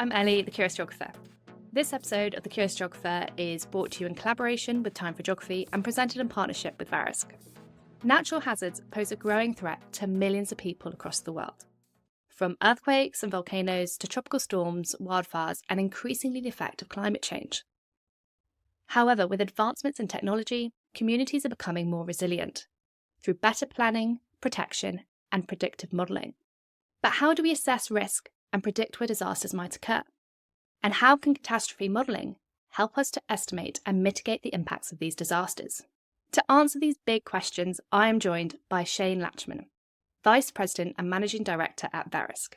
I'm Ellie, the Curious Geographer. This episode of the Curious Geographer is brought to you in collaboration with Time for Geography and presented in partnership with Verisk. Natural hazards pose a growing threat to millions of people across the world. From earthquakes and volcanoes to tropical storms, wildfires, and increasingly the effect of climate change. However, with advancements in technology, communities are becoming more resilient through better planning, protection, and predictive modelling. But how do we assess risk and predict where disasters might occur? And how can catastrophe modelling help us to estimate and mitigate the impacts of these disasters? To answer these big questions, I am joined by Shane Latchman, Vice President and Managing Director at Verisk.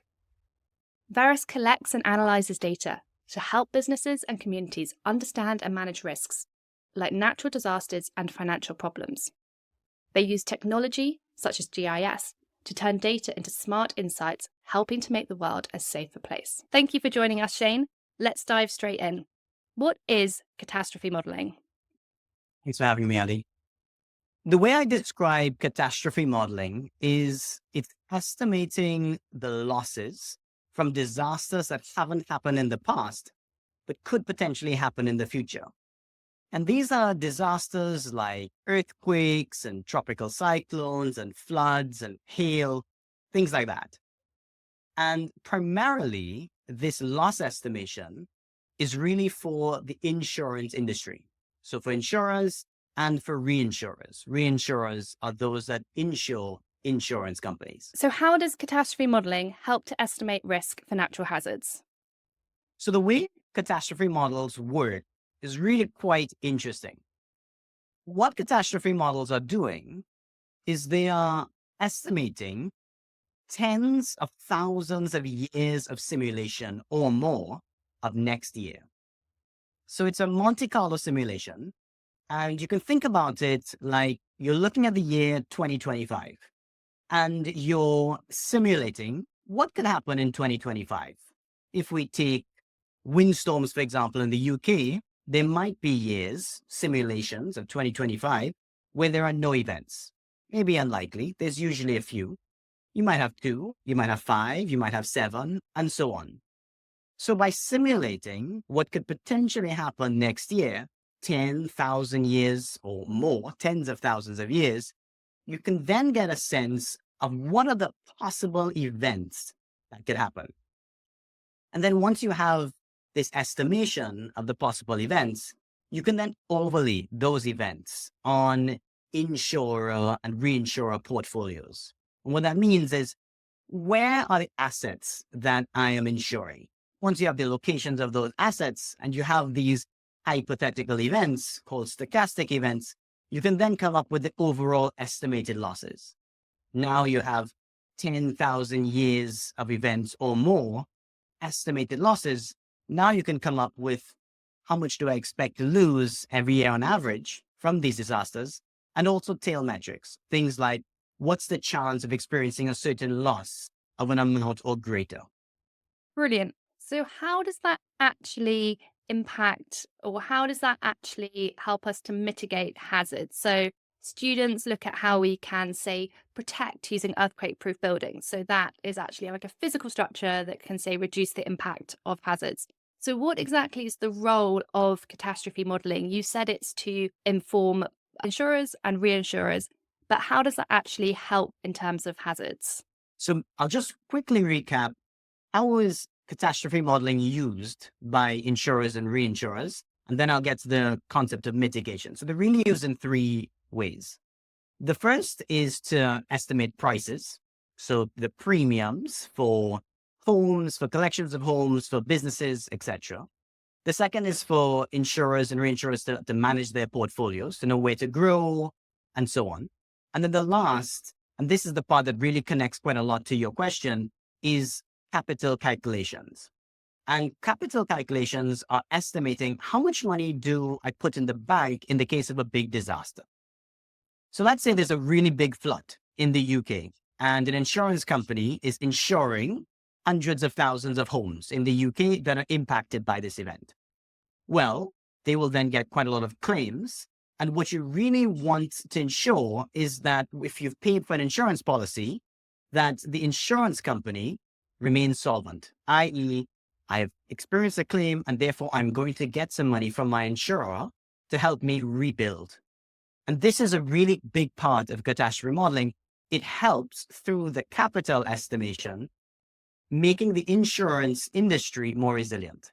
Verisk collects and analyses data to help businesses and communities understand and manage risks, like natural disasters and financial problems. They use technology, such as GIS, to turn data into smart insights, helping to make the world a safer place. Thank you for joining us, Shane. Let's dive straight in. What is catastrophe modelling? Thanks for having me, Ali. The way I describe catastrophe modeling is it's estimating the losses from disasters that haven't happened in the past, but could potentially happen in the future. And these are disasters like earthquakes and tropical cyclones and floods and hail, things like that. And primarily, this loss estimation is really for the insurance industry. So for insurers and for reinsurers. Reinsurers are those that insure insurance companies. So how does catastrophe modelling help to estimate risk for natural hazards? So the way catastrophe models work is really quite interesting. What catastrophe models are doing is they are estimating tens of thousands of years of simulation or more of next year. So it's a Monte Carlo simulation, and you can think about it like you're looking at the year 2025 and you're simulating what could happen in 2025. If we take windstorms, for example, in the UK, there might be years, simulations of 2025, where there are no events. Maybe unlikely. There's usually a few. You might have 2, you might have 5, you might have 7, and so on. So by simulating what could potentially happen next year, 10,000 years or more, tens of thousands of years, you can then get a sense of what are the possible events that could happen. And then once you have this estimation of the possible events, you can then overlay those events on insurer and reinsurer portfolios. And what that means is, where are the assets that I am insuring? Once you have the locations of those assets and you have these hypothetical events called stochastic events, you can then come up with the overall estimated losses. Now you have 10,000 years of events or more estimated losses. Now you can come up with how much do I expect to lose every year on average from these disasters, and also tail metrics, things like what's the chance of experiencing a certain loss of an amount or greater. Brilliant. So how does that actually impact, or how does that actually help us to mitigate hazards? So students look at how we can, say, protect using earthquake-proof buildings. So that is actually like a physical structure that can, say, reduce the impact of hazards. So what exactly is the role of catastrophe modelling? You said it's to inform insurers and reinsurers, but how does that actually help in terms of hazards? So I'll just quickly recap, how is catastrophe modeling used by insurers and reinsurers? And then I'll get to the concept of mitigation. So they're really used in 3 ways. The first is to estimate prices. So the premiums for homes, for collections of homes, for businesses, etc. The second is for insurers and reinsurers to manage their portfolios, to know where to grow, and so on. And then the last, and this is the part that really connects quite a lot to your question, is capital calculations. And capital calculations are estimating how much money do I put in the bank in the case of a big disaster. So let's say there's a really big flood in the UK, and an insurance company is insuring hundreds of thousands of homes in the UK that are impacted by this event. Well, they will then get quite a lot of claims. And what you really want to ensure is that if you've paid for an insurance policy, that the insurance company remains solvent, i.e., I have experienced a claim, and therefore I'm going to get some money from my insurer to help me rebuild. And this is a really big part of catastrophe modeling. It helps through the capital estimation, making the insurance industry more resilient.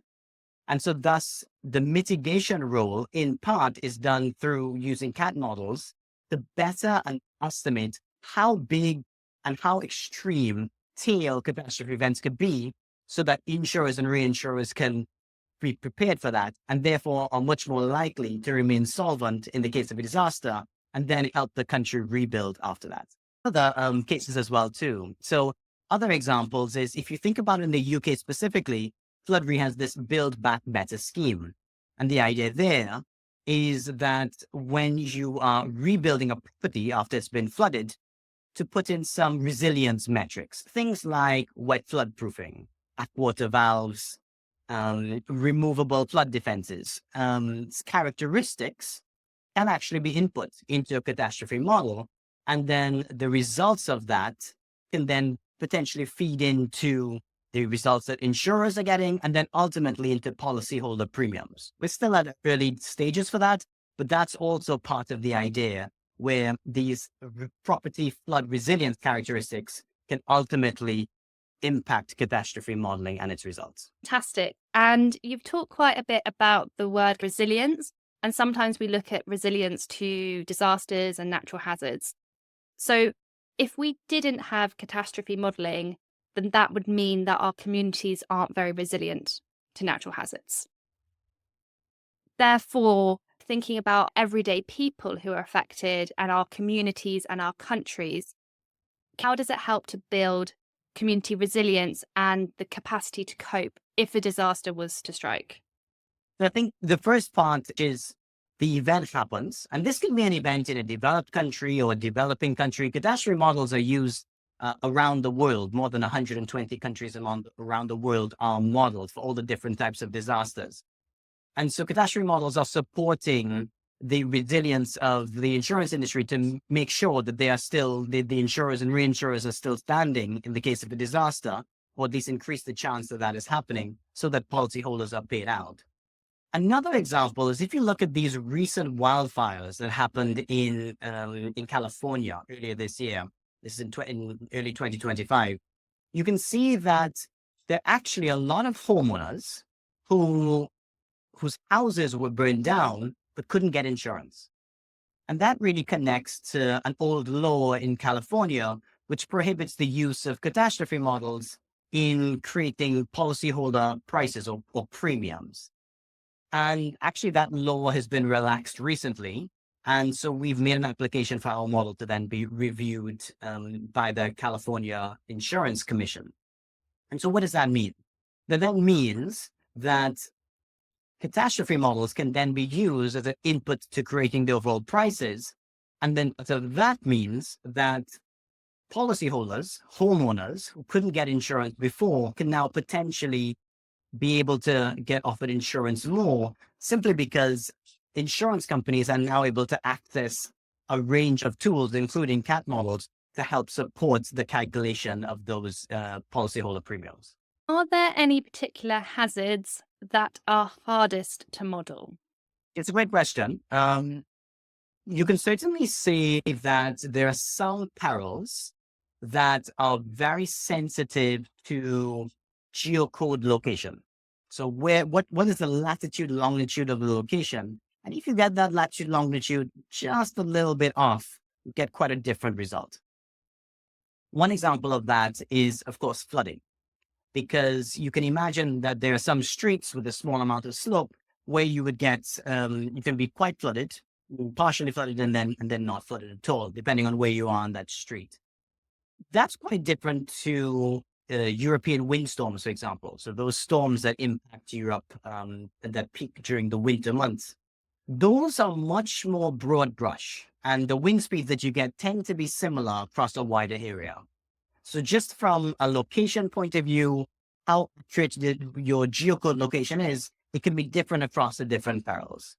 And so thus the mitigation role in part is done through using CAT models to better and estimate how big and how extreme tail catastrophe events could be, so that insurers and reinsurers can be prepared for that, and therefore are much more likely to remain solvent in the case of a disaster, and then help the country rebuild after that. Other cases as well too. So other examples is, if you think about in the UK specifically, Flood Re has this Build Back Better scheme. And the idea there is that when you are rebuilding a property after it's been flooded, to put in some resilience metrics, things like wet flood proofing, water valves, removable flood defenses, characteristics can actually be input into a catastrophe model. And then the results of that can then potentially feed into the results that insurers are getting, and then ultimately into policyholder premiums. We're still at early stages for that, but that's also part of the idea, where these property flood resilience characteristics can ultimately impact catastrophe modeling and its results. Fantastic. And you've talked quite a bit about the word resilience, and sometimes we look at resilience to disasters and natural hazards. So if we didn't have catastrophe modeling, then that would mean that our communities aren't very resilient to natural hazards. Therefore, thinking about everyday people who are affected and our communities and our countries, how does it help to build community resilience and the capacity to cope if a disaster was to strike? I think the first part is the event happens, and this can be an event in a developed country or a developing country. Catastrophe models are used around the world. More than 120 countries around the world are modeled for all the different types of disasters. And so catastrophe models are supporting the resilience of the insurance industry to make sure that they are still, the insurers and reinsurers are still standing in the case of a disaster, or at least increase the chance that that is happening so that policyholders are paid out. Another example is if you look at these recent wildfires that happened in California earlier this year, this is in early 2025, you can see that there are actually a lot of homeowners whose houses were burned down but couldn't get insurance. And that really connects to an old law in California, which prohibits the use of catastrophe models in creating policyholder prices or premiums. And actually that law has been relaxed recently. And so we've made an application for our model to then be reviewed by the California Insurance Commission. And so what does that mean? That means that catastrophe models can then be used as an input to creating the overall prices. And then so that means that policyholders, homeowners who couldn't get insurance before, can now potentially be able to get offered insurance more, simply because insurance companies are now able to access a range of tools, including CAT models, to help support the calculation of those policyholder premiums. Are there any particular hazards that are hardest to model? It's a great question. You can certainly say that there are some perils that are very sensitive to geocode location. So what is the latitude, longitude of the location? And if you get that latitude, longitude just a little bit off, you get quite a different result. One example of that is, of course, flooding, because you can imagine that there are some streets with a small amount of slope where you would get, you can be quite flooded, partially flooded, and then not flooded at all, depending on where you are on that street. That's quite different to European windstorms, for example. So those storms that impact Europe that peak during the winter months, those are much more broad brush, and the wind speeds that you get tend to be similar across a wider area. So just from a location point of view, how accurate your geocode location is, it can be different across the different perils.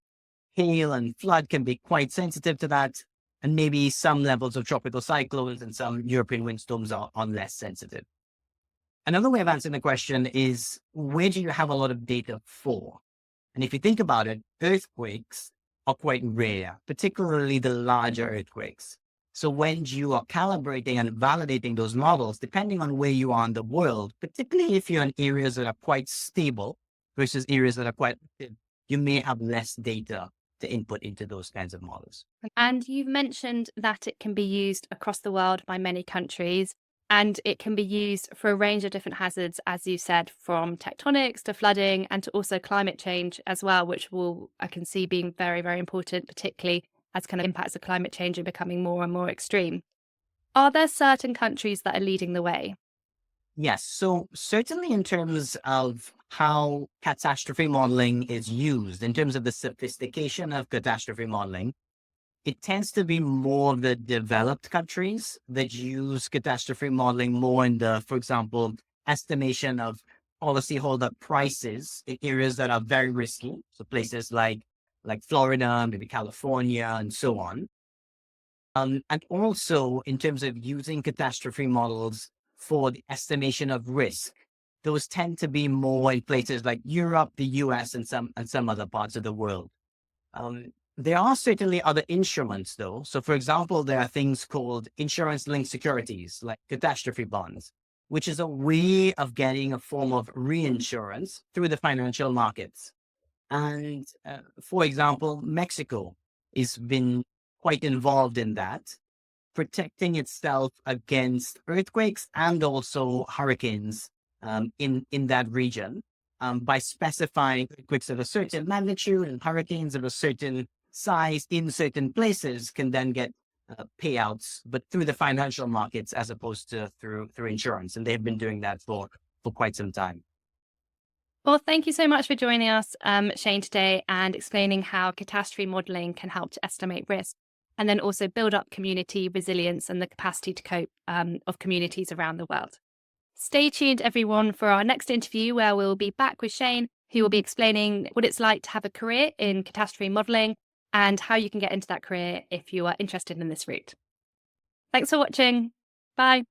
Hail and flood can be quite sensitive to that, and maybe some levels of tropical cyclones and some European windstorms are less sensitive. Another way of answering the question is, where do you have a lot of data for? And if you think about it, earthquakes are quite rare, particularly the larger earthquakes. So when you are calibrating and validating those models, depending on where you are in the world, particularly if you're in areas that are quite stable versus areas that are quite active, you may have less data to input into those kinds of models. And you've mentioned that it can be used across the world by many countries, and it can be used for a range of different hazards, as you said, from tectonics to flooding and to also climate change as well, which I can see being very, very important, particularly as kind of impacts of climate change are becoming more and more extreme. Are there certain countries that are leading the way? Yes. So certainly in terms of how catastrophe modeling is used, in terms of the sophistication of catastrophe modeling, it tends to be more of the developed countries that use catastrophe modeling more in the, for example, estimation of policyholder prices in areas that are very risky. So places like Florida, maybe California, and so on. And also in terms of using catastrophe models for the estimation of risk, those tend to be more in places like Europe, the US, and some other parts of the world. There are certainly other instruments, though. So, for example, there are things called insurance-linked securities, like catastrophe bonds, which is a way of getting a form of reinsurance through the financial markets. And for example, Mexico has been quite involved in that, protecting itself against earthquakes and also hurricanes in that region by specifying earthquakes of a certain magnitude and hurricanes of a certain size in certain places can then get payouts, but through the financial markets as opposed to through insurance. And they've been doing that for quite some time. Well, thank you so much for joining us, Shane, today and explaining how catastrophe modelling can help to estimate risk and then also build up community resilience and the capacity to cope of communities around the world. Stay tuned, everyone, for our next interview where we'll be back with Shane, who will be explaining what it's like to have a career in catastrophe modelling and how you can get into that career if you are interested in this route. Thanks for watching. Bye.